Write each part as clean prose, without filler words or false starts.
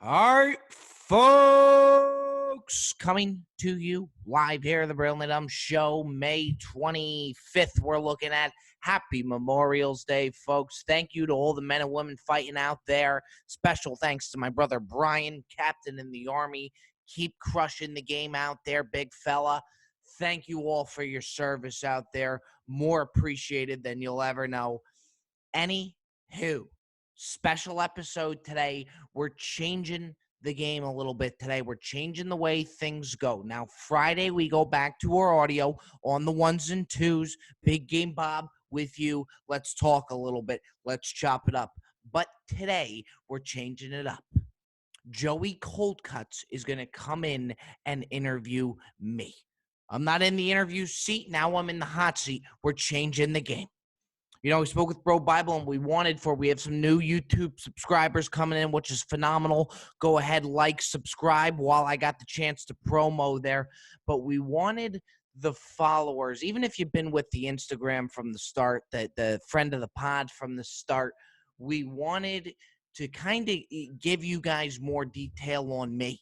All right, folks, coming to you live here, the Brilliant Dumb Show, May 25th. We're looking at Happy Memorial's Day, folks. Thank you to all the men and women fighting out there. Special thanks to my brother Brian, captain in the Army. Keep crushing the game out there, big fella. Thank you all for your service out there. More appreciated than you'll ever know. Anywho, special episode today. We're changing the game a little bit today. We're changing the way things go. Now, Friday, we go back to our audio on the ones and twos. Big Game Bob with you. Let's talk a little bit. Let's chop it up. But today, we're changing it up. Joey Coldcuts is going to come in and interview me. I'm not in the interview seat. Now I'm in the hot seat. We're changing the game. You know, we spoke with Bro Bible, and we have some new YouTube subscribers coming in, which is phenomenal. Go ahead, like, subscribe while I got the chance to promo there. But we wanted the followers, even if you've been with the Instagram from the start, the friend of the pod from the start, we wanted to kind of give you guys more detail on me.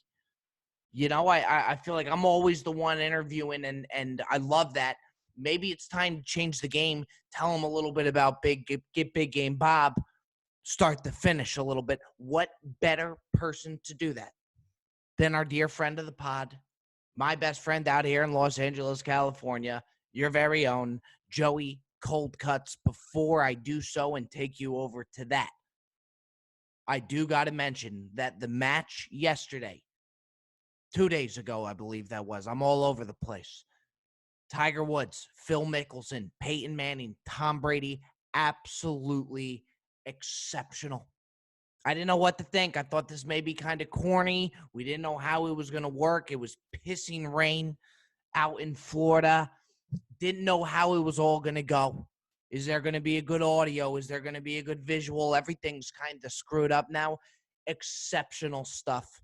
You know, I feel like I'm always the one interviewing, and I love that. Maybe it's time to change the game, tell them a little bit about Big Game Bob, start to finish a little bit. What better person to do that than our dear friend of the pod, my best friend out here in Los Angeles, California, your very own Joey Coldcuts. Before I do so and take you over to that, I do got to mention that the match yesterday, 2 days ago, I believe that was, I'm all over the place. Tiger Woods, Phil Mickelson, Peyton Manning, Tom Brady, absolutely exceptional. I didn't know what to think. I thought this may be kind of corny. We didn't know how it was going to work. It was pissing rain out in Florida. Didn't know how it was all going to go. Is there going to be a good audio? Is there going to be a good visual? Everything's kind of screwed up now. Exceptional stuff.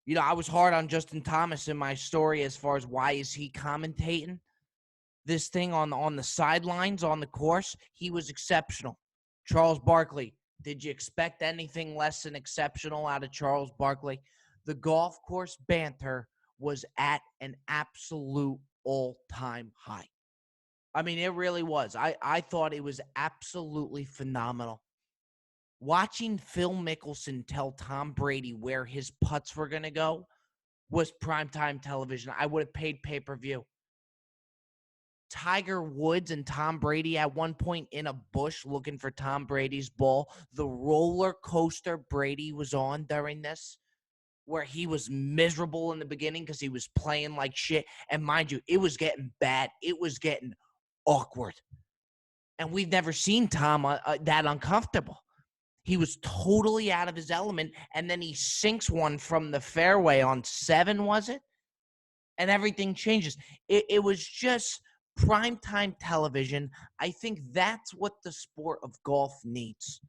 You know, I was hard on Justin Thomas in my story as far as why is he commentating this thing on the sidelines, on the course. He was exceptional. Charles Barkley, did you expect anything less than exceptional out of Charles Barkley? The golf course banter was at an absolute all-time high. I mean, it really was. I thought it was absolutely phenomenal. Watching Phil Mickelson tell Tom Brady where his putts were going to go was primetime television. I would have paid pay-per-view. Tiger Woods and Tom Brady at one point in a bush looking for Tom Brady's ball. The roller coaster Brady was on during this, where he was miserable in the beginning because he was playing like shit. And mind you, it was getting bad. It was getting awkward. And we've never seen Tom that uncomfortable. He was totally out of his element, and then he sinks one from the fairway on 7, was it? And everything changes. It was just primetime television. I think that's what the sport of golf needs.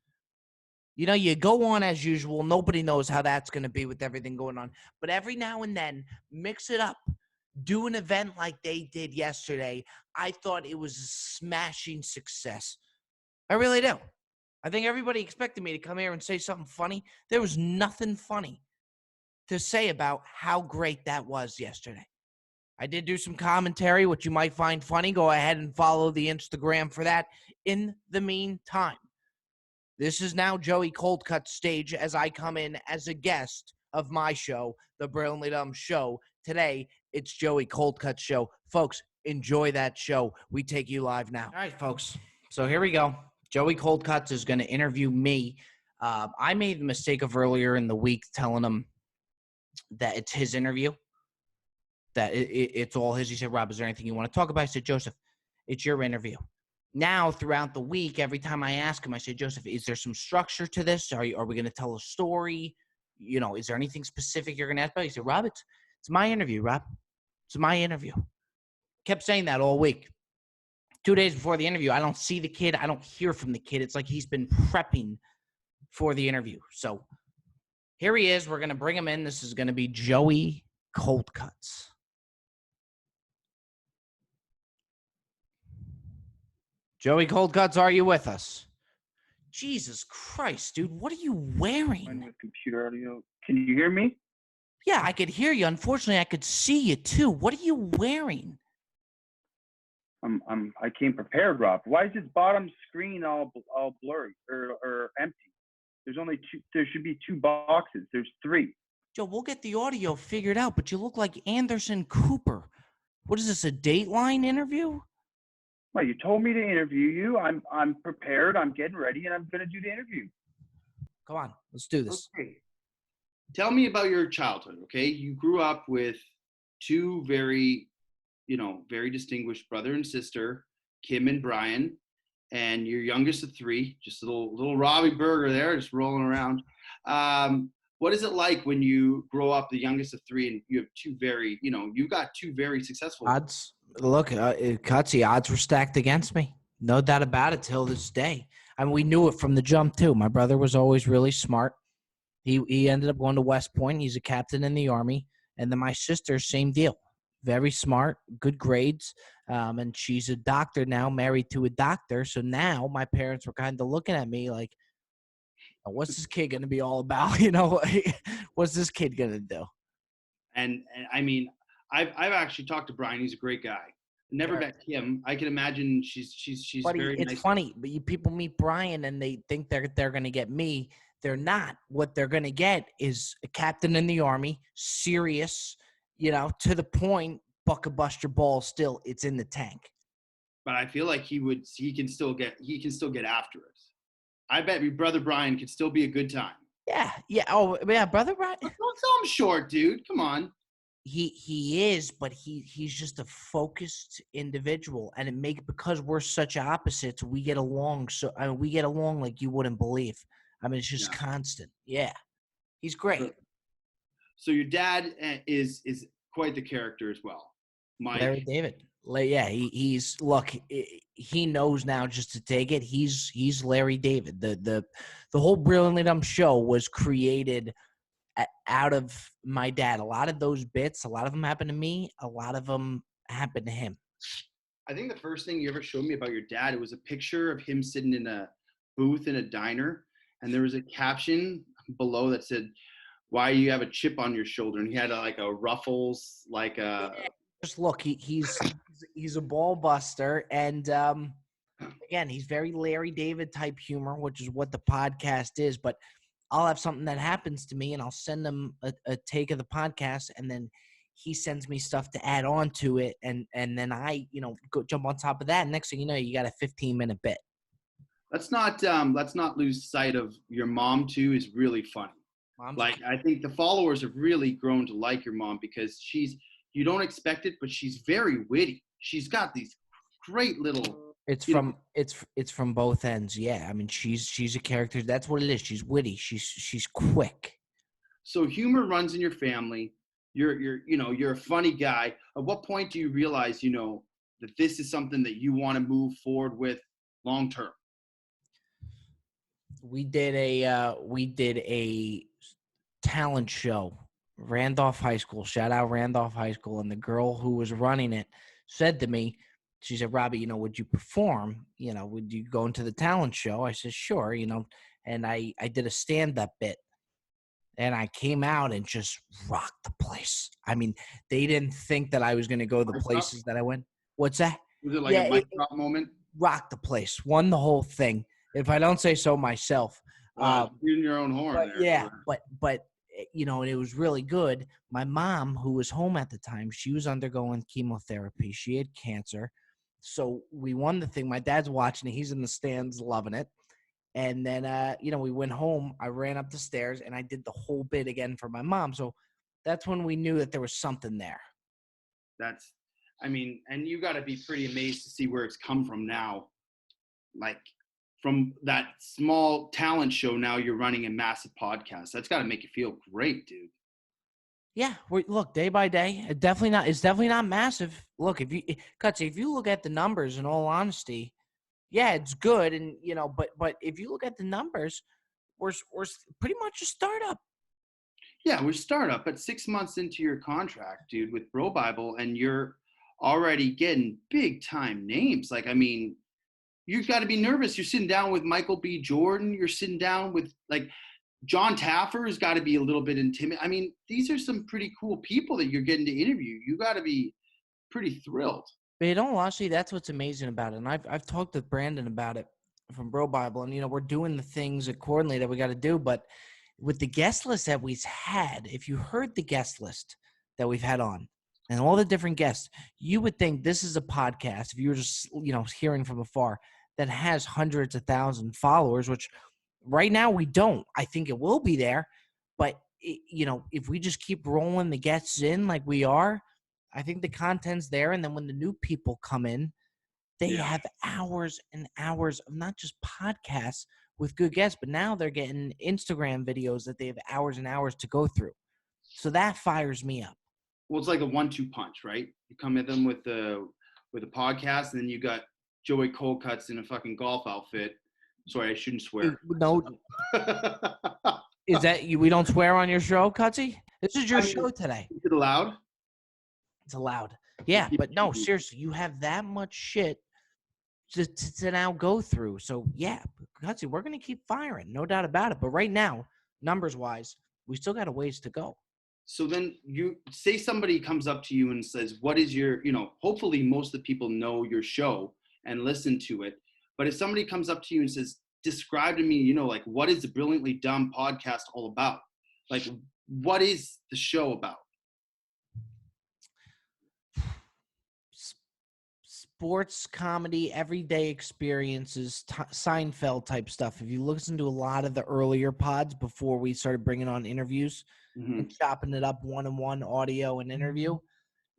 You know, you go on as usual. Nobody knows how that's going to be with everything going on. But every now and then, mix it up. Do an event like they did yesterday. I thought it was a smashing success. I really do. I think everybody expected me to come here and say something funny. There was nothing funny to say about how great that was yesterday. I did do some commentary, which you might find funny. Go ahead and follow the Instagram for that. In the meantime, this is now Joey Coldcut's stage as I come in as a guest of my show, The Brilliantly Dumb Show. Today, it's Joey Coldcut's show. Folks, enjoy that show. We take you live now. All right, folks. So here we go. Joey Coldcuts is going to interview me. I made the mistake of earlier in the week telling him that it's his interview, that it's all his. He said, Rob, is there anything you want to talk about? I said, Joseph, it's your interview. Now, throughout the week, every time I ask him, I say, Joseph, is there some structure to this? Are we going to tell a story? You know, is there anything specific you're going to ask about? He said, Rob, it's my interview, Rob. It's my interview. Kept saying that all week. 2 days before the interview, I don't see the kid. I don't hear from the kid. It's like he's been prepping for the interview. So here he is. We're going to bring him in. This is going to be Joey Coldcuts. Joey Coldcuts, are you with us? Jesus Christ, dude, what are you wearing? With computer audio. Can you hear me? Yeah, I could hear you. Unfortunately, I could see you too. What are you wearing? I came prepared, Rob. Why is this bottom screen all blurry or empty? There's only two. There should be two boxes. There's three. Joe, we'll get the audio figured out, but you look like Anderson Cooper. What is this, a Dateline interview? Well, you told me to interview you. I'm prepared. I'm getting ready, and I'm gonna do the interview. Come on, let's do this. Okay. Tell me about your childhood, okay? You grew up with two very, very distinguished brother and sister, Kim and Brian, and your youngest of three, just a little Robby burger there, just rolling around. What is it like when you grow up the youngest of three and you have two very, you got two very successful odds? Look, Cutsy, odds were stacked against me. No doubt about it till this day. I mean, we knew it from the jump, too. My brother was always really smart. He ended up going to West Point. He's a captain in the Army. And then my sister, same deal. Very smart, good grades. And she's a doctor now, married to a doctor. So now my parents were kind of looking at me like, what's this kid going to be all about? What's this kid going to do? And I mean, I've actually talked to Brian. He's a great guy. Never met Kim. I can imagine she's Buddy, very it's nice. funny, but people meet Brian and they think they're going to get me. They're not. What they're going to get is a captain in the Army, serious, to the point, buck a bust your balls still. It's in the tank. But I feel like he can still get after it. I bet your brother Brian could still be a good time. Yeah. Oh, yeah, brother Brian. Don't sell him short, dude. Come on. He is, but he's just a focused individual, and because we're such opposites, we get along. So we get along like you wouldn't believe. I mean, it's just constant. Yeah, he's great. So your dad is quite the character as well, Mike. Larry David. Yeah, he's look. He knows now just to take it. He's Larry David. The whole Brilliantly Dumb show was created out of my dad. A lot of those bits, a lot of them happened to me. A lot of them happened to him. I think the first thing you ever showed me about your dad, it was a picture of him sitting in a booth in a diner, and there was a caption below that said, "Why you have a chip on your shoulder?" And he had a Ruffles, like a. Just look, he's a ball buster, and again, he's very Larry David type humor, which is what the podcast is. But I'll have something that happens to me, and I'll send him a take of the podcast, and then he sends me stuff to add on to it, and then I, go jump on top of that. And next thing you know, you got a 15-minute bit. Let's not lose sight of your mom too. Is really funny. I think the followers have really grown to like your mom because you don't expect it, but she's very witty. She's got these great little. It's from both ends. Yeah, I mean, she's a character. That's what it is. She's witty. She's quick. So humor runs in your family. You're a funny guy. At what point do you realize that this is something that you want to move forward with long term? We did a talent show, Randolph High School. Shout out Randolph High School. And the girl who was running it said to me, she said, "Robby, would you perform? Would you go into the talent show?" I said, "Sure." And I did a stand-up bit, and I came out and just rocked the place. I mean, they didn't think that I was going to go the places that I went. What's that? Was it like a mic drop moment? Rocked the place, won the whole thing. If I don't say so myself. In your own horn. But yeah, but and it was really good. My mom, who was home at the time, she was undergoing chemotherapy. She had cancer. So we won the thing. My dad's watching it. He's in the stands loving it. And then, we went home. I ran up the stairs, and I did the whole bit again for my mom. So that's when we knew that there was something there. And you got to be pretty amazed to see where it's come from now. Like, from that small talent show, now you're running a massive podcast. That's got to make you feel great, dude. Yeah, look, day by day, it's definitely not massive. Look, if you look at the numbers, in all honesty, yeah, it's good, and but if you look at the numbers, we're pretty much a startup. Yeah, we're a startup, but 6 months into your contract, dude, with Bro Bible, and you're already getting big time names. Like, I mean, you've got to be nervous. You're sitting down with Michael B. Jordan. You're sitting down with like John Taffer has got to be a little bit intimidated. I mean, these are some pretty cool people that you're getting to interview. You got to be pretty thrilled. But in all honesty, that's what's amazing about it. And I've talked with Brandon about it from Bro Bible, and we're doing the things accordingly that we got to do. But with the guest list that we've had, if you heard the guest list that we've had on and all the different guests, you would think this is a podcast, if you were just hearing from afar, that has hundreds of thousands followers, which right now we don't. I think it will be there, but if we just keep rolling the guests in like we are, I think the content's there. And then when the new people come in, they have hours and hours of not just podcasts with good guests, but now they're getting Instagram videos that they have hours and hours to go through. So that fires me up. Well, it's like a 1-2 punch, right? You come at them with a podcast, and then you got Joey Coldcuts in a fucking golf outfit. Sorry, I shouldn't swear. No. Is that you? We don't swear on your show, Cutsy? This is your show today. Is it allowed? It's allowed. Yeah, but no, seriously, you have that much shit to now go through. So, yeah, Cutsy, we're going to keep firing, no doubt about it. But right now, numbers-wise, we still got a ways to go. So then you say somebody comes up to you and says, what is your, hopefully most of the people know your show and listen to it. But if somebody comes up to you and says, describe to me, like, what is the Brilliantly Dumb podcast all about? Like, what is the show about? Sports, comedy, everyday experiences, Seinfeld type stuff. If you listen to a lot of the earlier pods before we started bringing on interviews and chopping it up one-on-one audio and interview,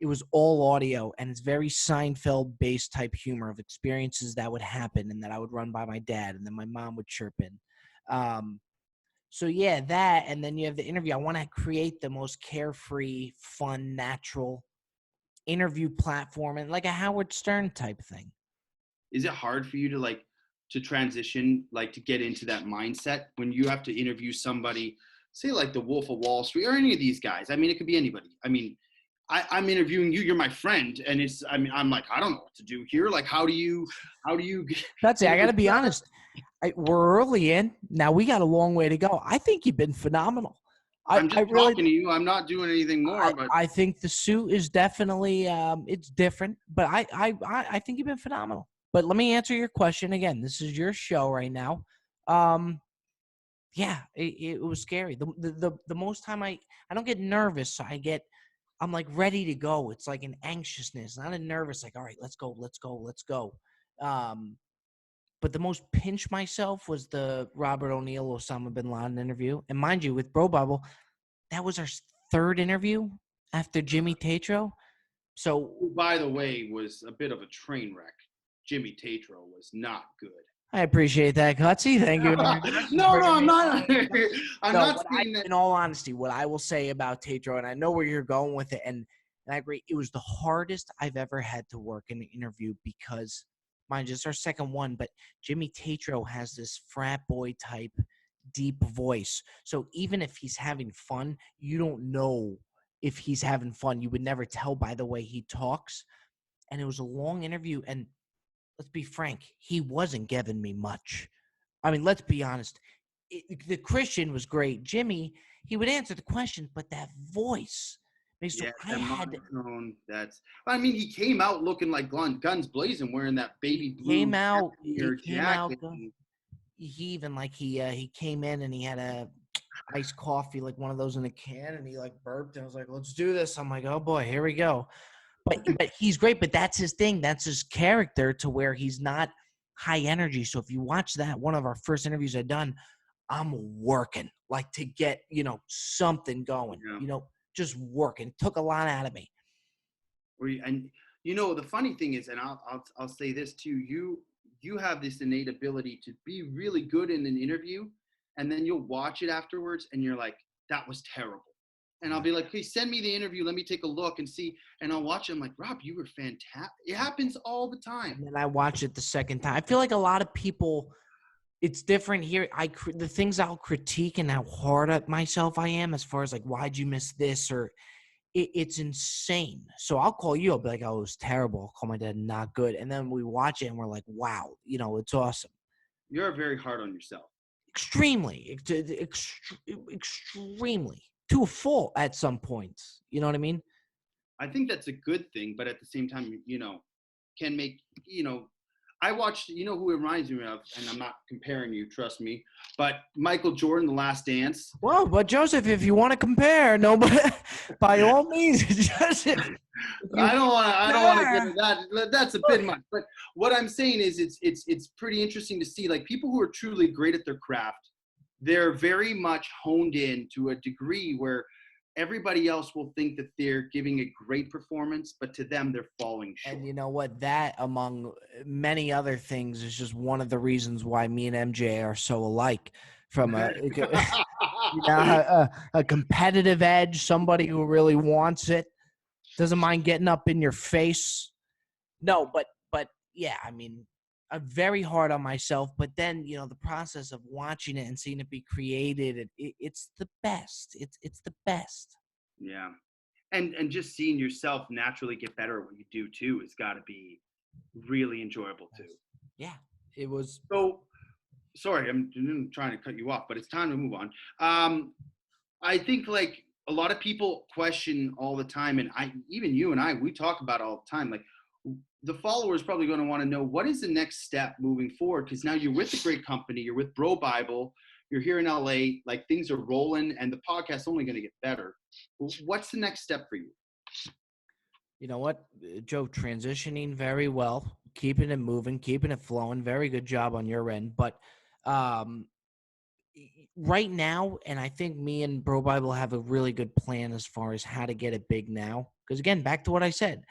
it was all audio, and it's very Seinfeld-based type humor of experiences that would happen and that I would run by my dad, and then my mom would chirp in. So, yeah, that, and then you have the interview. I want to create the most carefree, fun, natural interview platform and like a Howard Stern type thing. Is it hard for you to transition, to get into that mindset when you have to interview somebody, say like the Wolf of Wall Street or any of these guys? I mean, it could be anybody. I mean, I'm interviewing you, you're my friend, and I'm like, I don't know what to do here. Like, how do you That's it. I got to be honest. We're early in. Now we got a long way to go. I think you've been phenomenal. I'm just talking to you. I'm not doing anything more. But I think the suit is definitely it's different, but I think you've been phenomenal. But let me answer your question again. This is your show right now. Yeah, it was scary. The most time I don't get nervous, so I'm like ready to go. It's like an anxiousness, not a nervous. Like, all right, let's go. But the most pinch myself was the Robert O'Neill Osama bin Laden interview. And mind you, with Bro Bible, that was our third interview after Jimmy Tatro. So, who, by the way, was a bit of a train wreck. Jimmy Tatro was not good. I appreciate that, Cutsy. Thank you. No, I'm not. I'm not saying that. In all honesty, what I will say about Tatro, and I know where you're going with it, and I agree, it was the hardest I've ever had to work in an interview because, mind you, it's our second one, but Jimmy Tatro has this frat boy type deep voice. So even if he's having fun, you don't know if he's having fun. You would never tell by the way he talks. And it was a long interview, and let's be frank, he wasn't giving me much. I mean, let's be honest. The Christian was great. Jimmy, he would answer the question, but that voice makes yeah, that's. I mean, he came out looking like guns blazing, wearing that baby blue. He came out. Jacket. He even he came in and he had a iced coffee, like one of those in a can, and he burped. And I was like, let's do this. I'm like, oh boy, here we go. But he's great, but that's his thing. That's his character to where he's not high energy. So if you watch that, one of our first interviews I've done, I'm working to get, something going, just working. Took a lot out of me. And the funny thing is, and I'll say this too, you have this innate ability to be really good in an interview, and then you'll watch it afterwards and you're like, that was terrible. And I'll be like, hey, send me the interview. Let me take a look and see. And I'll watch it. I'm like, Rob, you were fantastic. It happens all the time. And then I watch it the second time. I feel like a lot of people, it's different here. The things I'll critique and how hard at myself I am as far as why'd you miss this? Or it's insane. So I'll call you. I'll be like, "Oh, it was terrible." I'll call my dad, "Not good." And then we watch it and we're like, "Wow, it's awesome." You're very hard on yourself. Extremely, extremely to a fault at some points. You know what I mean? I think that's a good thing, but at the same time, can make, I watched, who it reminds me of, and I'm not comparing you, trust me, but Michael Jordan, The Last Dance. Well, but Joseph, if you want to compare, no, but by all means, Joseph. I don't want to get into that. That's a bit much. But what I'm saying is, it's pretty interesting to see, like, people who are truly great at their craft. They're very much honed in to a degree where everybody else will think that they're giving a great performance, but to them, they're falling short. And you know what? That, among many other things, is just one of the reasons why me and MJ are so alike. From a competitive edge, somebody who really wants it, doesn't mind getting up in your face. No, but yeah, I mean, I'm very hard on myself. But then, the process of watching it and seeing it be created, it's the best. It's the best. Yeah. And just seeing yourself naturally get better at what you do too has got to be really enjoyable too. Yeah, it was. So, sorry, I'm trying to cut you off, but it's time to move on. I think, like, a lot of people question all the time, and even you and I, we talk about it all the time. Like, the follower is probably going to want to know, what is the next step moving forward? Because now you're with a great company, you're with Bro Bible, you're here in LA, like, things are rolling, and the podcast's only going to get better. What's the next step for you? You know what, Joe? Transitioning very well, keeping it moving, keeping it flowing. Very good job on your end. But right now, and I think me and Bro Bible have a really good plan as far as how to get it big now. Because again, back to what I said,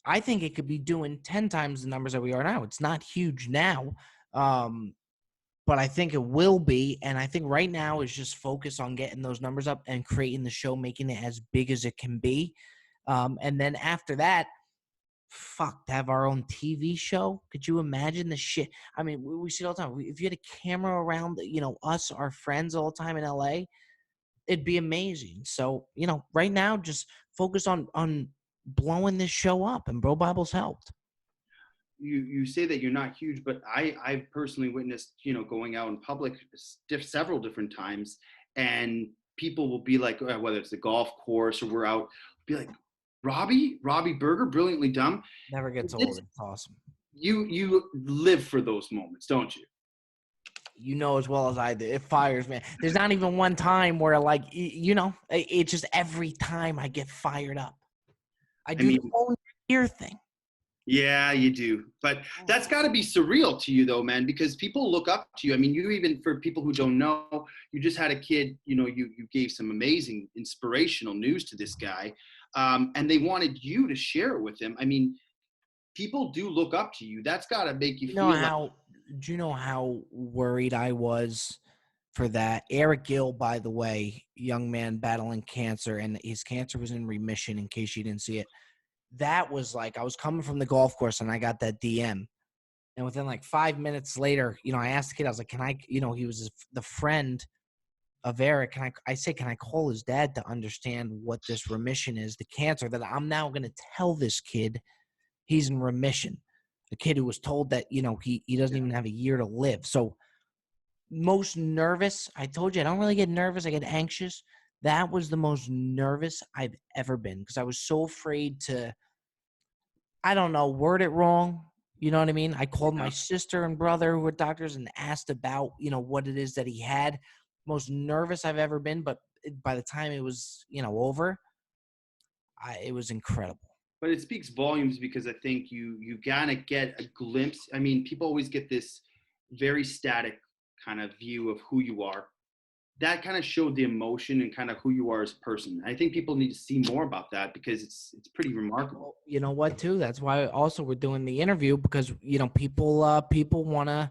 I think it could be doing 10 times the numbers that we are now. It's not huge now, but I think it will be. And I think right now is just focus on getting those numbers up and creating the show, making it as big as it can be. And then after that, to have our own TV show. Could you imagine the shit? I mean, we see it all the time. If you had a camera around, us, our friends all the time in LA, it'd be amazing. So, right now, just focus on blowing this show up, and Bro Bible's helped. You say that you're not huge, but I've personally witnessed, going out in public several different times, and people will be like, whether it's the golf course or we're out, be like, Robby Burger, brilliantly dumb. Never gets old. It's awesome. You live for those moments, don't you? You know as well as I do. It fires, man. There's not even one time where, like, it's just every time I get fired up. I do the whole year thing. Yeah, you do. But that's got to be surreal to you, though, man, because people look up to you. I mean, you even, for people who don't know, you just had a kid, you gave some amazing inspirational news to this guy. And they wanted you to share it with him. I mean, people do look up to you. That's got to make you feel do you know how worried I was for that? Eric Gill, by the way, young man battling cancer, and his cancer was in remission, in case you didn't see it. That was like, I was coming from the golf course and I got that DM. And within like 5 minutes later, I asked the kid, I was like, can I, he was the friend of Eric. Can I call his dad to understand what this remission is, the cancer that I'm now going to tell this kid he's in remission. The kid who was told that, he doesn't even have a year to live. So most nervous, I told you, I don't really get nervous. I get anxious. That was the most nervous I've ever been, because I was so afraid to, I don't know, word it wrong. You know what I mean? I called my sister and brother who were doctors and asked about, what it is that he had. Most nervous I've ever been, but by the time it was, over, it was incredible. But it speaks volumes, because I think you gotta get a glimpse. I mean, people always get this very static kind of view of who you are. That kind of showed the emotion and kind of who you are as a person. I think people need to see more about that, because it's pretty remarkable. You know what, too? That's why also we're doing the interview, because, people want to,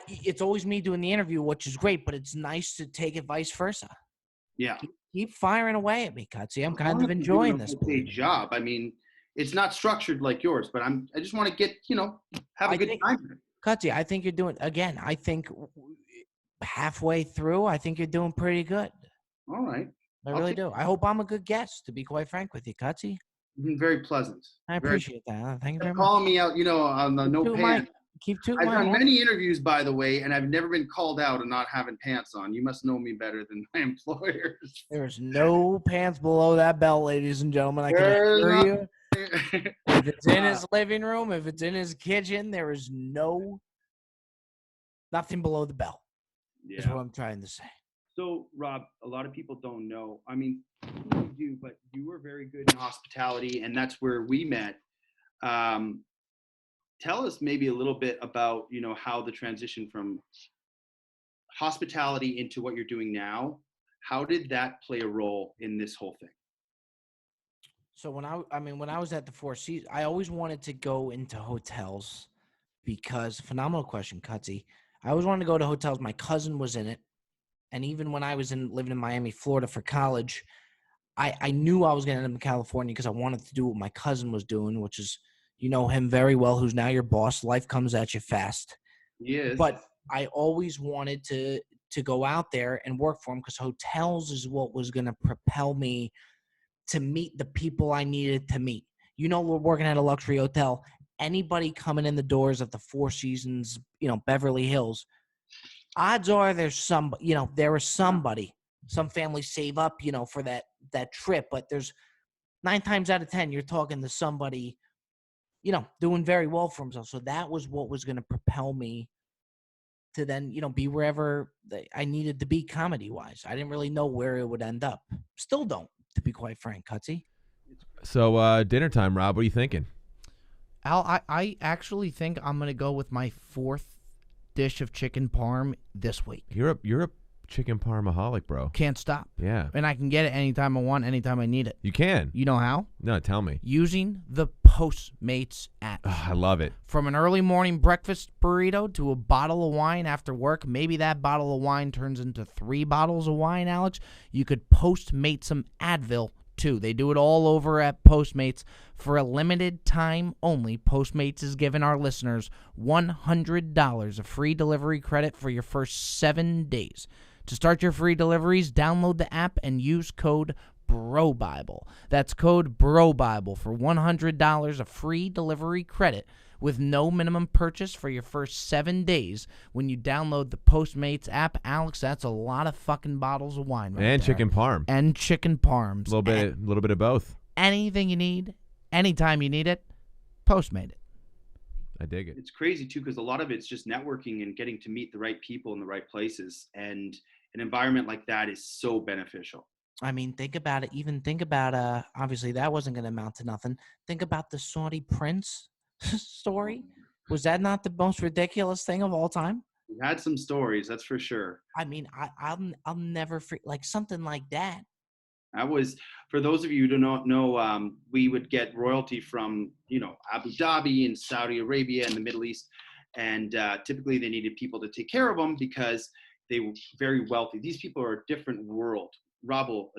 it's always me doing the interview, which is great, but it's nice to take it vice versa. Yeah. Keep firing away at me, Cutsy. I'm kind of enjoying this. Job. I mean, it's not structured like yours, but I just want to get, have a good time. Cutsy, I think you're doing, again, I think halfway through, I think you're doing pretty good. All right. I really do. I hope I'm a good guest, to be quite frank with you, Cutsy. You've been very pleasant. I appreciate that. Thank you very much. Calling me out, on the no pants. Keep tooting I've my done horn. many interviews, by the way, and I've never been called out on not having pants on. You must know me better than my employers. There's no pants below that belt, ladies and gentlemen. I can assure you. If it's in his living room, if it's in his kitchen, there is nothing below the belt. Yeah. Is what I'm trying to say. So, Rob, a lot of people don't know. I mean, you do, but you were very good in hospitality, and that's where we met. Tell us maybe a little bit about, how the transition from hospitality into what you're doing now, how did that play a role in this whole thing? So when I was at the Four Seasons, I always wanted to go into hotels because phenomenal question, Cutsy. I always wanted to go to hotels. My cousin was in it. And even when I was living in Miami, Florida for college, I knew I was going to end up in California because I wanted to do what my cousin was doing, which is, you know him very well, who's now your boss. Life comes at you fast. Yes. But I always wanted to go out there and work for him because hotels is what was going to propel me to meet the people I needed to meet. We're working at a luxury hotel. Anybody coming in the doors of the Four Seasons, Beverly Hills, odds are there's somebody, some families save up, for that trip, but there's 9 times out of 10, you're talking to somebody, doing very well for himself. So that was what was going to propel me to then, be wherever I needed to be comedy wise. I didn't really know where it would end up. Still don't, to be quite frank, Cutsy. So dinner time, Rob, what are you thinking? Al, I actually think I'm going to go with my 4th dish of chicken parm this week. You're a chicken parmaholic, bro. Can't stop. Yeah. And I can get it anytime I want, anytime I need it. You can. You know how? No, tell me. Using the Postmates app. Oh, I love it. From an early morning breakfast burrito to a bottle of wine after work, maybe that bottle of wine turns into 3 bottles of wine, Alex. You could Postmate some Advil too. They do it all over at Postmates. For a limited time only, Postmates is giving our listeners $100 of free delivery credit for your first 7 days. To start your free deliveries, download the app and use code BROBIBLE. That's code BROBIBLE for $100 of free delivery credit with no minimum purchase for your first 7 days when you download the Postmates app. Alex, that's a lot of fucking bottles of wine right And there. chicken parm. And chicken parms. A little bit of both. Anything you need, anytime you need it, Postmate it. I dig it. It's crazy too, because a lot of it's just networking and getting to meet the right people in the right places, and an environment like that is so beneficial. I mean, think about it. Even think about obviously that wasn't going to amount to nothing. Think about the Saudi prince story. Was that not the most ridiculous thing of all time? We had some stories, that's for sure. I mean, I'll never like something like that. That was, for those of you who do not know, we would get royalty from, Abu Dhabi and Saudi Arabia and the Middle East. And typically they needed people to take care of them because they were very wealthy. These people are a different world. Rob will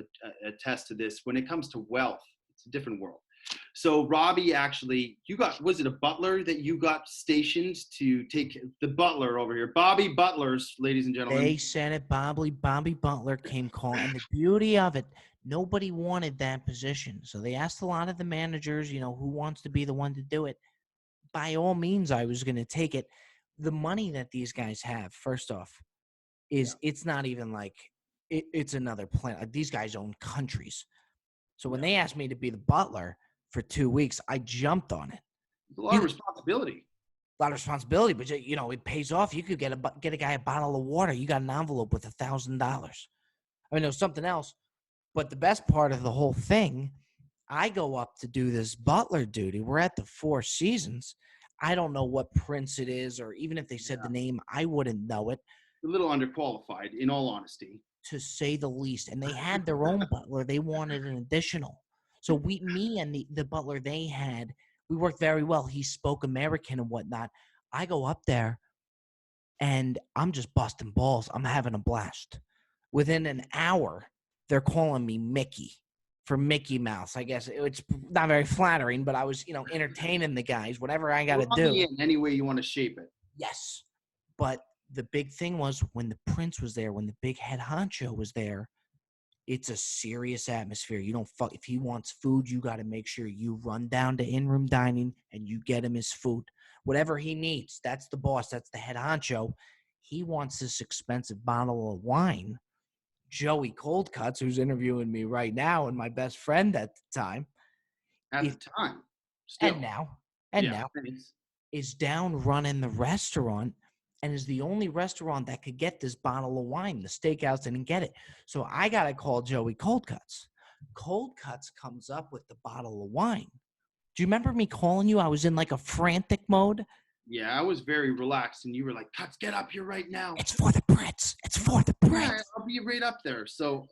attest to this. When it comes to wealth, it's a different world. So Robby, actually, was it a butler that you got stationed to take the butler over here? Bobby Butlers, ladies and gentlemen. They said it. Bobby Butler came calling. And the beauty of it, nobody wanted that position. So they asked a lot of the managers, who wants to be the one to do it. By all means, I was going to take it. The money that these guys have, first off, it's not even like it's another planet. Like, these guys own countries. So when they asked me to be the butler for 2 weeks, I jumped on it. It's a lot of responsibility. A lot of responsibility, but it pays off. You could get a guy a bottle of water. You got an envelope with $1,000. I mean, there was something else, but the best part of the whole thing, I go up to do this butler duty. We're at the Four Seasons. I don't know what prince it is, or even if they said the name, I wouldn't know it. A little underqualified, in all honesty, to say the least. And they had their own butler. They wanted an additional. So me and the butler they had, we worked very well. He spoke American and whatnot. I go up there, and I'm just busting balls. I'm having a blast. Within an hour, they're calling me Mickey for Mickey Mouse. I guess it's not very flattering, but I was, entertaining the guys, whatever I got to do. In any way you want to shape it. Yes. But the big thing was when the prince was there, when the big head honcho was there, it's a serious atmosphere. You don't fuck. If he wants food, you got to make sure you run down to in-room dining and you get him his food. Whatever he needs, that's the boss. That's the head honcho. He wants this expensive bottle of wine. Joey Cold Cuts, who's interviewing me right now and my best friend at the time. At the time. Still. And now, thanks. is down running the restaurant and is the only restaurant that could get this bottle of wine. The steakhouse didn't get it. So I got to call Joey Cold Cuts. Cold Cuts comes up with the bottle of wine. Do you remember me calling you? I was in like a frantic mode. Yeah, I was very relaxed, and you were like, Cuts, get up here right now. It's for the Brits. It's for the Brits. Yeah, I'll be right up there. So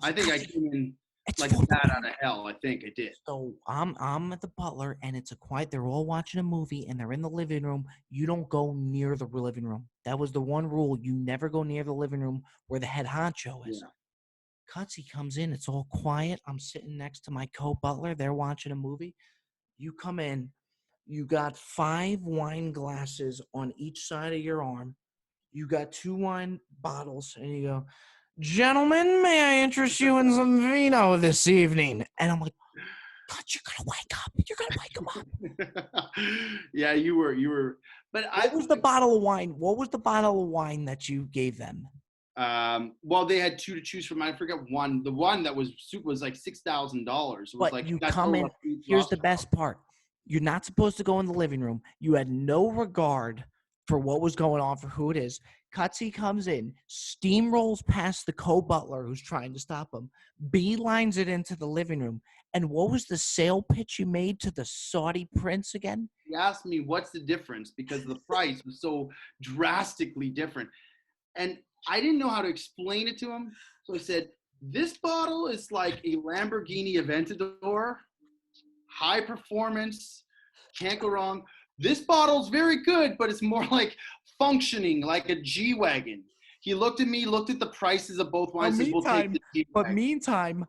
I think I came in It's like for a the bat out of hell. I think I did. So I'm at the butler, and it's a quiet. They're all watching a movie, and they're in the living room. You don't go near the living room. That was the one rule. You never go near the living room where the head honcho is. Yeah. Cuts, he comes in. It's all quiet. I'm sitting next to my co-butler. They're watching a movie. You come in. You got 5 wine glasses on each side of your arm. You got 2 wine bottles, and you go, "Gentlemen, may I interest you in some vino this evening?" And I'm like, God, you're gonna wake up. You're gonna wake them up. Yeah, you were. But What was the bottle of wine? What was the bottle of wine that you gave them? Well, they had 2 to choose from. I forget one. The one that was like $6,000. But like you that's come in. all I Here's the lost. best part. You're not supposed to go in the living room. You had no regard for what was going on, for who it is. Cutsy comes in, steamrolls past the co-butler who's trying to stop him, beelines it into the living room. And what was the sale pitch you made to the Saudi prince again? He asked me what's the difference because the price was so drastically different. And I didn't know how to explain it to him. So I said, this bottle is like a Lamborghini Aventador, high performance, can't go wrong. This bottle's very good, but it's more like functioning, like a G-Wagon. He looked at me, looked at the prices of both wines. Said, we'll take the G-Wagon. meantime,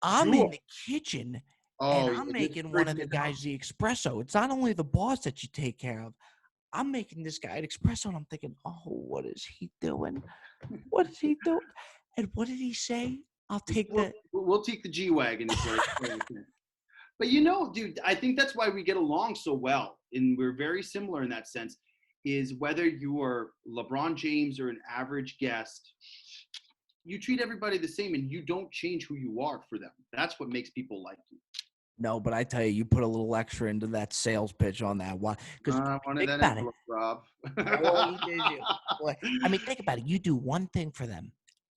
I'm in the kitchen, and I'm making one of the guys the espresso. It's not only the boss that you take care of. I'm making this guy an espresso, and I'm thinking, oh, what is he doing? What is he doing? And what did he say? We'll take the G-Wagon. But dude, I think that's why we get along so well, and we're very similar in that sense, is whether you are LeBron James or an average guest, you treat everybody the same, and you don't change who you are for them. That's what makes people like you. No, but I tell you, you put a little extra into that sales pitch on that one. Because think about it, Rob. I mean, think about it. You do one thing for them,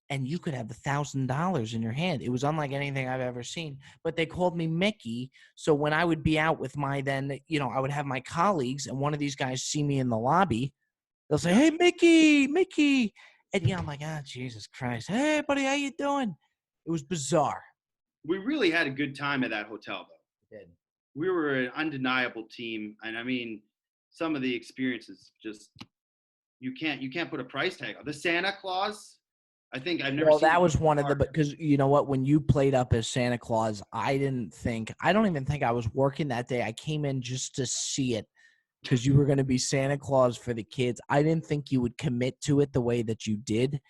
and you could have $1,000 in your hand. It was unlike anything I've ever seen. But they called me Mickey. So when I would be out with I would have my colleagues, and one of these guys see me in the lobby. They'll say, "Hey, Mickey." And I'm like, "Ah, Jesus Christ. Hey, buddy, how you doing?" It was bizarre. We really had a good time at that hotel, though. We did. We were an undeniable team. And I mean, some of the experiences just, you can't put a price tag on. The Santa Claus, I think I've never seen. Well, that was one of the, because you know what, when you played up as Santa Claus, I don't even think I was working that day. I came in just to see it because you were going to be Santa Claus for the kids. I didn't think you would commit to it the way that you did,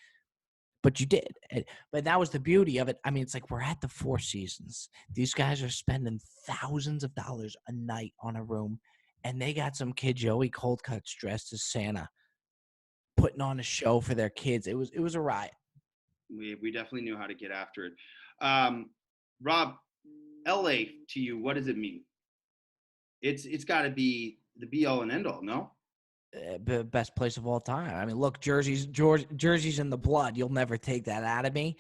but you did. But that was the beauty of it. I mean, it's like we're at the Four Seasons. These guys are spending thousands of dollars a night on a room, and they got some kid, Joey Cold Cuts, dressed as Santa, putting on a show for their kids. It was a riot. We definitely knew how to get after it. Rob, LA to you, what does it mean? It's got to be the be all and end all, no? Best place of all time. I mean, look, Jersey's in the blood. You'll never take that out of me,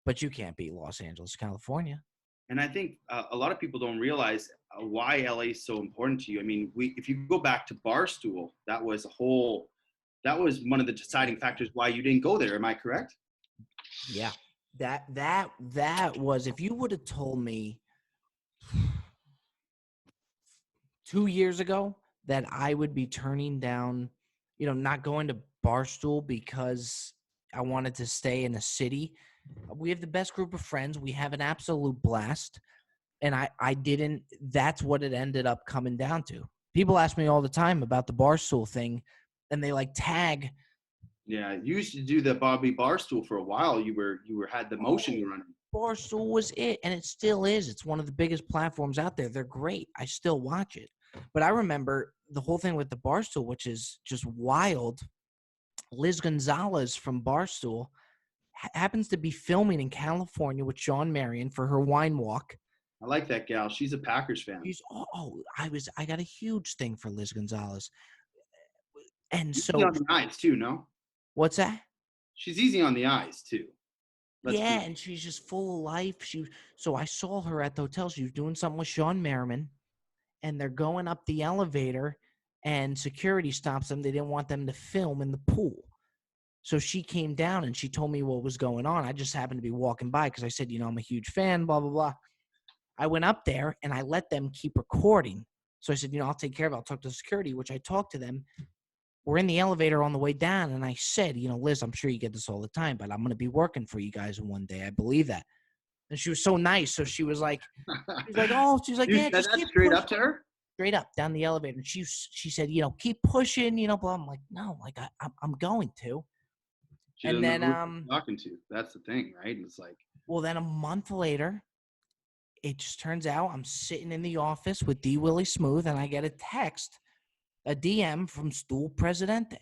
but you can't beat Los Angeles, California. And I think a lot of people don't realize why LA is so important to you. I mean, if you go back to Barstool, that was one of the deciding factors why you didn't go there. Am I correct? Yeah, that was, if you would have told me 2 years ago that I would be turning down, not going to Barstool because I wanted to stay in a city. We have the best group of friends. We have an absolute blast. And I didn't, that's what it ended up coming down to. People ask me all the time about the Barstool thing, and they tag Yeah, you used to do the Bobby Barstool for a while. You had the motion running. Barstool was it, and it still is. It's one of the biggest platforms out there. They're great. I still watch it. But I remember the whole thing with the Barstool, which is just wild. Liz Gonzalez from Barstool happens to be filming in California with Sean Marion for her wine walk. I like that gal. She's a Packers fan. I got a huge thing for Liz Gonzalez. And Easy so on the eyes too, no? what's that? She's easy on the eyes too. And she's just full of life. So I saw her at the hotel. She was doing something with Sean Merriman, and they're going up the elevator, and security stops them. They didn't want them to film in the pool. So she came down and she told me what was going on. I just happened to be walking by because I said, I'm a huge fan, blah, blah, blah. I went up there and I let them keep recording. So I said, I'll take care of it. I'll talk to security, which I talked to them. We're in the elevator on the way down, and I said, Liz, I'm sure you get this all the time, but I'm going to be working for you guys one day. I believe that. And she was so nice. So she was like, yeah, just keep straight pushing. up to her? Straight up down the elevator. And she said, keep pushing, blah. I'm like, no, like I'm going to. She and doesn't then, know who she's talking to. That's the thing, right? It's like, well, then a month later, it just turns out I'm sitting in the office with D. Willie Smooth, and I get a DM from Stool Presidente.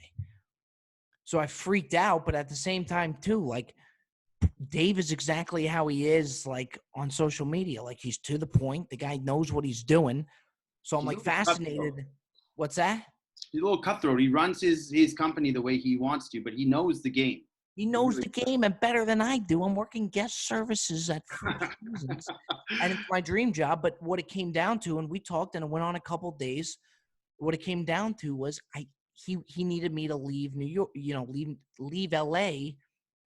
So I freaked out, but at the same time, too, like, Dave is exactly how he is, like, on social media. Like, he's to the point. The guy knows what he's doing. So I'm, like, fascinated. What's that? He's a little cutthroat. He runs his company the way he wants to, but he knows the game. He knows the game and better than I do. I'm working guest services at Four Seasons, and it's my dream job. But what it came down to, and we talked, and it went on a couple days. What it came down to was he needed me to leave New York, leave LA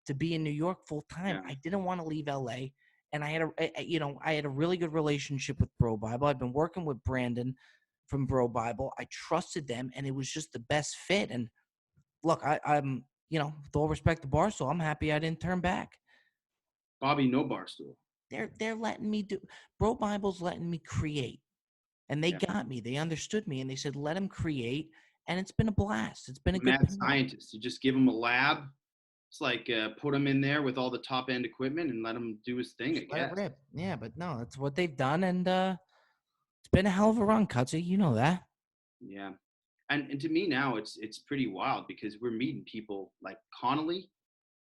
to be in New York full time. Yeah. I didn't want to leave LA, and I had a really good relationship with Bro Bible. I've been working with Brandon from Bro Bible. I trusted them, and it was just the best fit. And look, I'm with all respect to Barstool, I'm happy I didn't turn back. Bobby, no Barstool. They're letting me do. Bro Bible's letting me create. And they got me. They understood me, and they said, let him create. And it's been a blast. It's been a good scientist. You just give him a lab. It's like put him in there with all the top-end equipment and let him do his thing, I guess. Rip. Yeah, but no, that's what they've done, and it's been a hell of a run, Cutsy. You know that. Yeah. And to me now, it's pretty wild because we're meeting people like Connolly.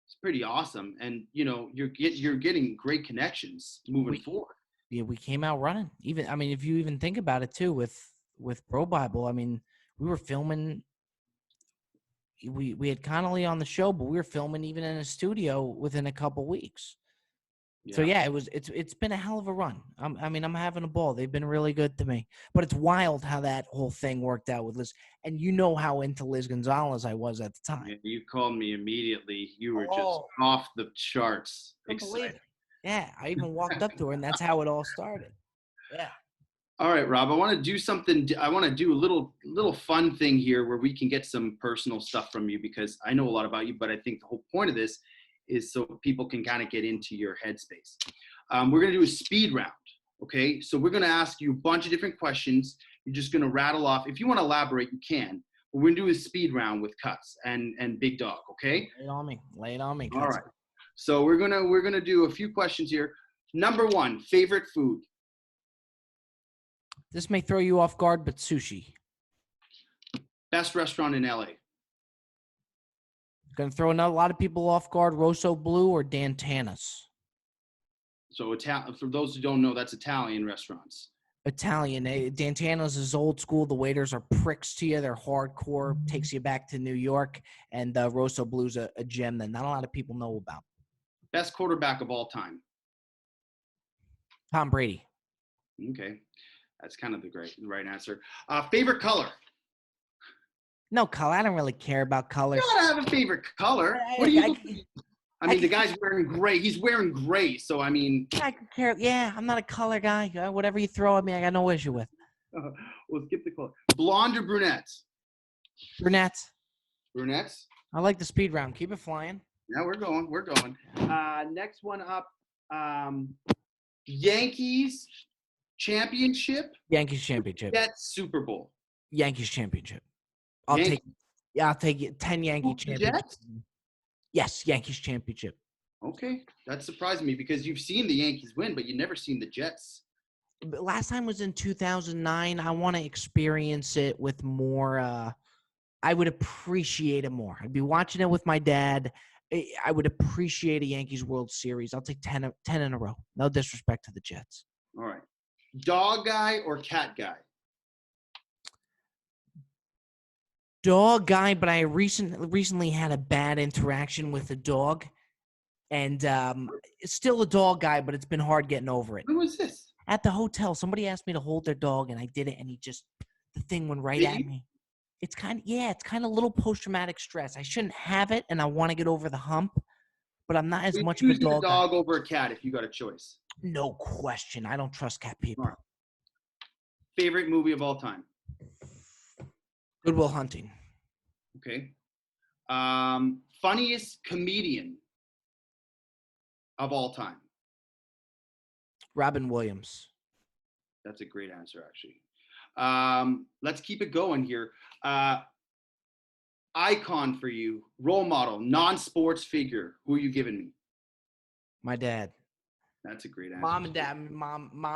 It's pretty awesome. And, you're getting great connections moving forward. Yeah, we came out running. If you even think about it too, with Bro Bible, we were filming. We had Connolly on the show, but we were filming even in a studio within a couple weeks. Yeah. So yeah, it's been a hell of a run. I'm having a ball. They've been really good to me. But it's wild how that whole thing worked out with Liz. And you know how into Liz Gonzalez I was at the time. Yeah, you called me immediately. You were just off the charts. Excited. Yeah, I even walked up to her, and that's how it all started. Yeah. All right, Rob, I want to do something. I want to do a little fun thing here where we can get some personal stuff from you because I know a lot about you, but I think the whole point of this is so people can kind of get into your headspace. We're going to do a speed round, okay? So we're going to ask you a bunch of different questions. You're just going to rattle off. If you want to elaborate, you can. But we're going to do a speed round with Cuts and Big Dog, okay? Lay it on me. Cuts. All right. So we're gonna do a few questions here. Number 1, favorite food. This may throw you off guard, but sushi. Best restaurant in LA. Going to throw a lot of people off guard. Rosso Blue or Dantana's. So for those who don't know, that's Italian restaurants. Italian. Dantana's is old school. The waiters are pricks to you. They're hardcore. Takes you back to New York. And Rosso Blue's a gem that not a lot of people know about. Best quarterback of all time. Tom Brady. Okay. That's kind of the right answer. Favorite color? No color. I don't really care about colors. You gotta have a favorite color. What do you? The guy's wearing gray. He's wearing gray. So, I could care. Yeah, I'm not a color guy. Whatever you throw at me, I got no issue with. We'll skip the color. Blonde or brunettes? Brunettes. Brunettes? I like the speed round. Keep it flying. Yeah, we're going. Next one up. Yankees championship. Yankees championship. That's Super Bowl. Yankees championship. Yeah, I'll take it. 10 Yankee Who, the championships. Jets? Yes, Yankees championship. Okay, that surprised me because you've seen the Yankees win, but you've never seen the Jets. But last time was in 2009. I want to experience it with more. I would appreciate it more. I'd be watching it with my dad. I would appreciate a Yankees World Series. I'll take 10 in a row. No disrespect to the Jets. All right. Dog guy or cat guy? Dog guy, but I recently had a bad interaction with a dog, and it's still a dog guy, but it's been hard getting over it. Who was this? At the hotel, somebody asked me to hold their dog, and I did it, and the thing went right at me. It's kind of a little post-traumatic stress. I shouldn't have it, and I want to get over the hump, but I'm not as much of a Choosing dog guy. dog over a cat if you got a choice. No question. I don't trust cat people. Right. Favorite movie of all time? Good Will Hunting. Okay. Funniest comedian of all time? Robin Williams. That's a great answer, actually. Let's keep it going here. Icon for you, role model, non-sports figure. Who are you giving me? My dad. That's a great answer. Mom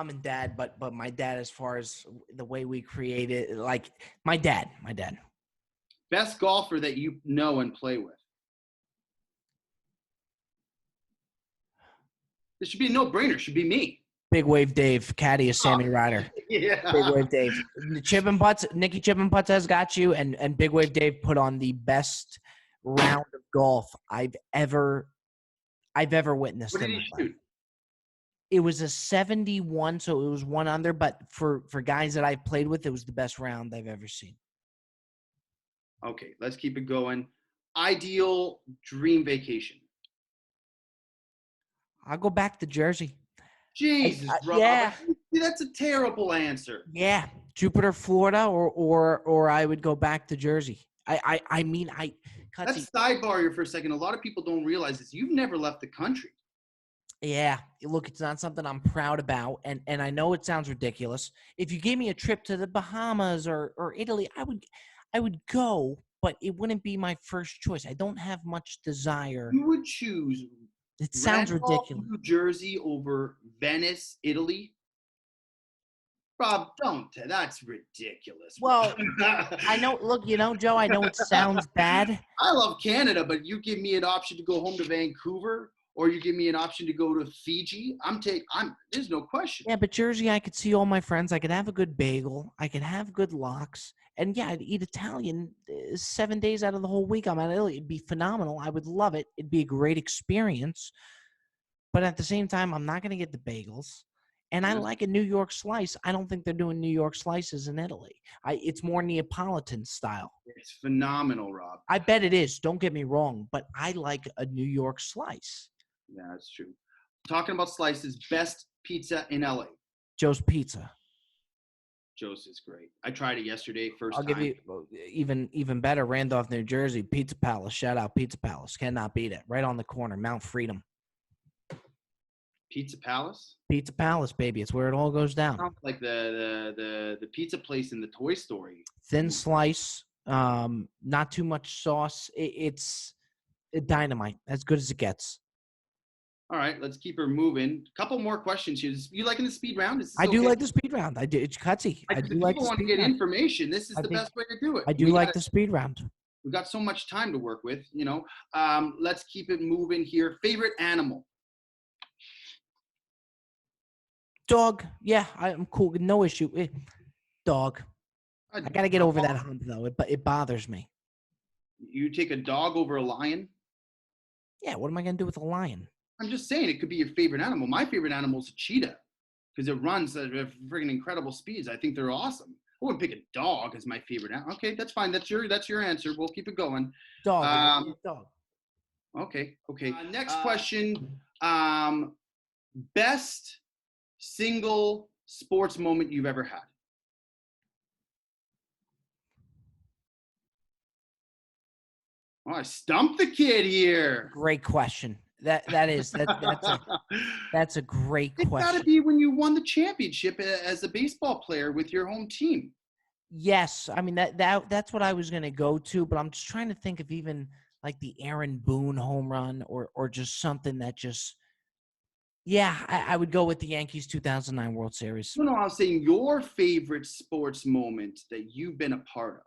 and dad, but my dad, as far as the way we created, like my dad. Best golfer that you know and play with? This should be a no-brainer. Should be me. Big Wave Dave, caddy of Sammy Ryder. Yeah. Big Wave Dave. Chip and Putts, Nicky Chip and Putts has got you, and Big Wave Dave put on the best round of golf I've ever witnessed. What did he shoot? It was a 71, so it was 1 under, but for guys that I've played with, it was the best round I've ever seen. Okay, let's keep it going. Ideal dream vacation? I'll go back to Jersey. Jesus, Rob. Yeah. That's a terrible answer. Yeah, Jupiter, Florida, or I would go back to Jersey. Let's sidebar here for a second. A lot of people don't realize this. You've never left the country. Yeah, look, it's not something I'm proud about, and I know it sounds ridiculous. If you gave me a trip to the Bahamas or Italy, I would go, but it wouldn't be my first choice. I don't have much desire. You would choose It sounds Randolph, ridiculous. New Jersey over Venice, Italy? Rob, don't. That's ridiculous. Well, I know. Look, Joe, I know it sounds bad. I love Canada, but you give me an option to go home to Vancouver, or you give me an option to go to Fiji. There's no question. Yeah, but Jersey, I could see all my friends. I could have a good bagel. I could have good lox. And yeah, I'd eat Italian 7 days out of the whole week. I'm at Italy. It'd be phenomenal. I would love it. It'd be a great experience. But at the same time, I'm not going to get the bagels. And I like a New York slice. I don't think they're doing New York slices in Italy. It's more Neapolitan style. It's phenomenal, Rob. I bet it is. Don't get me wrong. But I like a New York slice. Yeah, that's true. Talking about slices, best pizza in LA. Joe's Pizza. Joe's is great. I tried it yesterday, first I'll time. give you even better. Randolph, New Jersey, Pizza Palace. Shout out Pizza Palace. Cannot beat it. Right on the corner, Mount Freedom. Pizza Palace? Pizza Palace, baby. It's where it all goes down. Sounds like the pizza place in the Toy Story. Thin slice, not too much sauce. It's dynamite, as good as it gets. All right, let's keep her moving. Couple more questions here. You liking the speed round? I do like the speed round. I do. It's cutsy. I do like the people want to speed get round. information. This is the best way to do it. I do like the speed round. We've got so much time to work with, Let's keep it moving here. Favorite animal? Dog. Yeah, I'm cool. No issue. Dog. I got to get over that hump, though. It bothers me. You take a dog over a lion? Yeah, what am I going to do with a lion? I'm just saying it could be your favorite animal. My favorite animal is a cheetah because it runs at friggin' incredible speeds. I think they're awesome. I wouldn't pick a dog as my favorite animal. Okay, that's fine. That's your answer. We'll keep it going. Dog. Dog. Okay. Next question. Best single sports moment you've ever had? Oh, I stumped the kid here. Great question. That's a great It's question. got to be when you won the championship as a baseball player with your home team. Yes, I mean that's what I was gonna go to, but I'm just trying to think of even like the Aaron Boone home run or just something that just yeah, I would go with the Yankees 2009 World Series. No, I was saying your favorite sports moment that you've been a part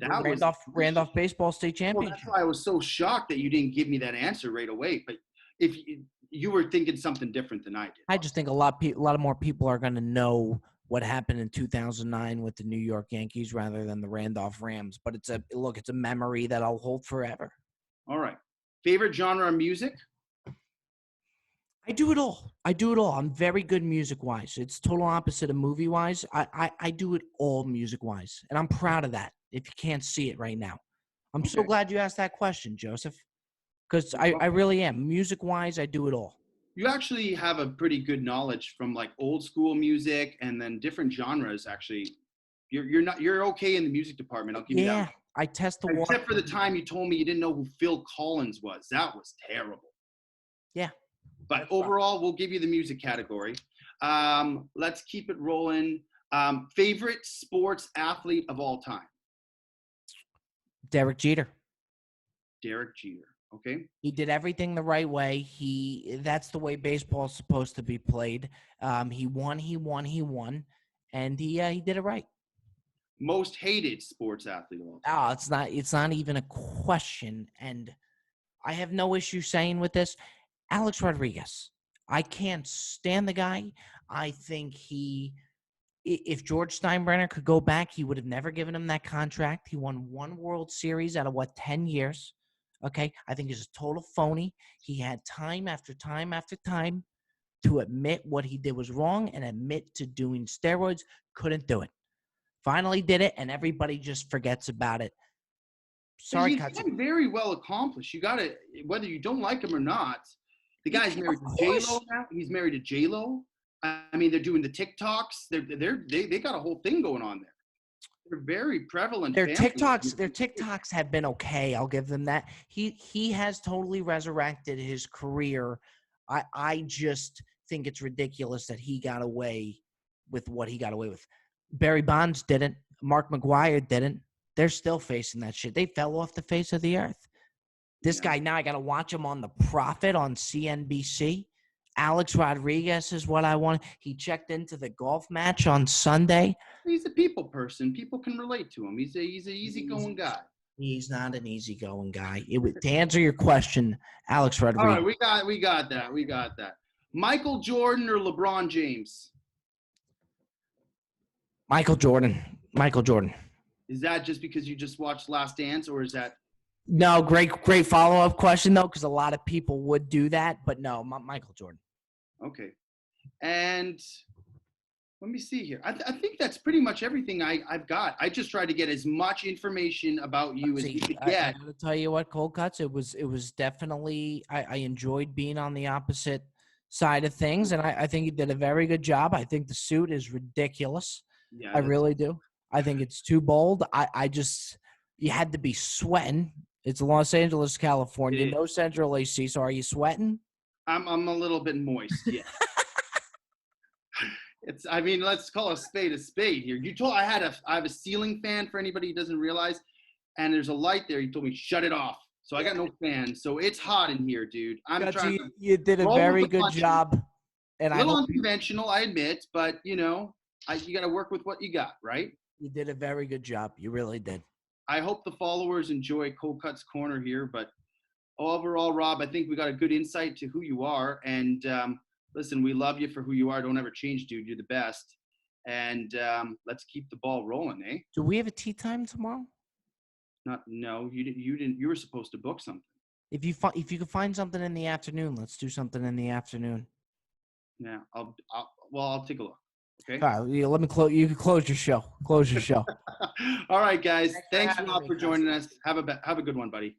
of. That was Randolph baseball state Well, that's championship. why I was so shocked that you didn't give me that answer right away. But if you were thinking something different than I did. I just think a lot of more people are going to know what happened in 2009 with the New York Yankees rather than the Randolph Rams. But it's a memory that I'll hold forever. All right. Favorite genre of music? I do it all. I'm very good music wise. It's total opposite of movie wise. I do it all music wise, and I'm proud of that. If you can't see it right now, I'm so Okay. glad you asked that question, Joseph, because I really am. Music wise, I do it all. You actually have a pretty good knowledge from like old school music and then different genres. Actually, you're okay in the music department. I'll give you that. I test the water. Except for the time you told me you didn't know who Phil Collins was. That was terrible. Yeah. But overall, we'll give you the music category. Let's keep it rolling. Favorite sports athlete of all time? Derek Jeter. Derek Jeter. Okay. He did everything the right way. That's the way baseball is supposed to be played. He won, and he did it right. Most hated sports athlete of all time? Oh, it's not even a question. And I have no issue saying with this. Alex Rodriguez. I can't stand the guy. I think if George Steinbrenner could go back, he would have never given him that contract. He won one World Series out of 10 years. Okay. I think he's a total phony. He had time after time after time to admit what he did was wrong and admit to doing steroids. Couldn't do it. Finally did it, and everybody just forgets about it. Sorry, he's been very well accomplished. You got to, whether you don't like him or not, the guy's married to J-Lo now. He's married to J-Lo. I mean, they're doing the TikToks. They got a whole thing going on there. They're very prevalent. Their TikToks have been okay. I'll give them that. He has totally resurrected his career. I just think it's ridiculous that he got away with what he got away with. Barry Bonds didn't. Mark McGwire didn't. They're still facing that shit. They fell off the face of the earth. This guy, now I got to watch him on The Prophet on CNBC. Alex Rodriguez is what I want. He checked into the golf match on Sunday. He's a people person. People can relate to him. He's an easygoing guy. He's not an easygoing guy. To answer your question, Alex Rodriguez. All right, we got that. Michael Jordan or LeBron James? Michael Jordan. Is that just because you just watched Last Dance, or is that? No, great follow-up question, though, because a lot of people would do that. But no, Michael Jordan. Okay. And let me see here. I think that's pretty much everything I've got. I just tried to get as much information about you as you could get. I gotta tell you what, Cold Cuts, it was definitely – I enjoyed being on the opposite side of things, and I think you did a very good job. I think the suit is ridiculous. Yeah, I really do. I think it's too bold. You had to be sweating. It's Los Angeles, California, no central AC. So are you sweating? I'm a little bit moist. Yeah. Let's call a spade here. I have a ceiling fan for anybody who doesn't realize, and there's a light there. You told me shut it off. So I got no fan. So it's hot in here, dude. You did a very good job. And a little unconventional, I admit, but you got to work with what you got, right? You did a very good job. You really did. I hope the followers enjoy Cold Cuts Corner here, but overall, Rob, I think we got a good insight to who you are. And listen, we love you for who you are. Don't ever change, dude. You're the best. And let's keep the ball rolling, eh? Do we have a tea time tomorrow? No, you didn't. You were supposed to book something. If you could find something in the afternoon, let's do something in the afternoon. Yeah, I'll take a look. Okay. All right, let me close. You can close your show. Close your show. All right, guys. Thanks a lot for joining us. Have a good one, buddy.